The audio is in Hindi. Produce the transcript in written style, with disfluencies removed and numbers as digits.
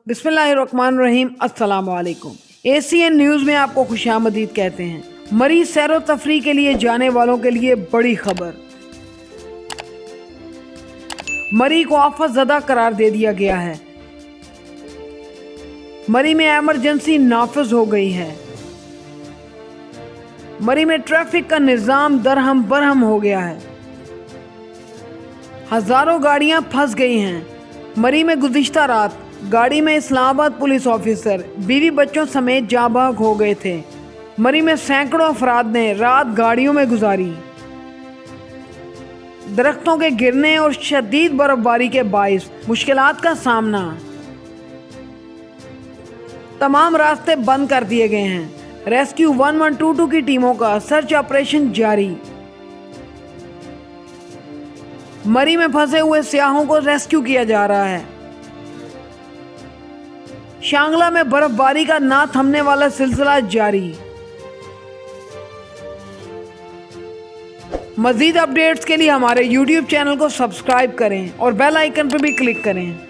बिस्मिल्लाहिर्रहमानिर्रहीम। अस्सलाम वालेकुम। ACN न्यूज़ में आपको खुशामदीद कहते हैं। मरी सैरो तफरी के लिए जाने वालों के लिए बड़ी खबर। मरी को आफत ज़दा करार दे दिया गया है। मरी में एमरजेंसी नाफिज हो गई है। मरी में ट्रैफिक का निज़ाम दरहम बरहम हो गया है। हजारों गाड़ियां फंस गई हैं। मरी में गुज़िश्ता रात गाड़ी में इस्लामाबाद पुलिस ऑफिसर बीवी बच्चों समेत जाँ बहक हो गए थे। मरी में सैकड़ों अफराद ने रात गाड़ियों में गुजारी। दरख्तों के गिरने और शदीद बर्फबारी के बाइस मुश्किलात का सामना। तमाम रास्ते बंद कर दिए गए हैं। रेस्क्यू 1122 की टीमों का सर्च ऑपरेशन जारी। मरी में फंसे हुए सियाहों को रेस्क्यू किया जा रहा है। शांगला में बर्फबारी का ना थमने वाला सिलसिला जारी। मज़ीद अपडेट्स के लिए हमारे YouTube चैनल को सब्सक्राइब करें और बेल आइकन पर भी क्लिक करें।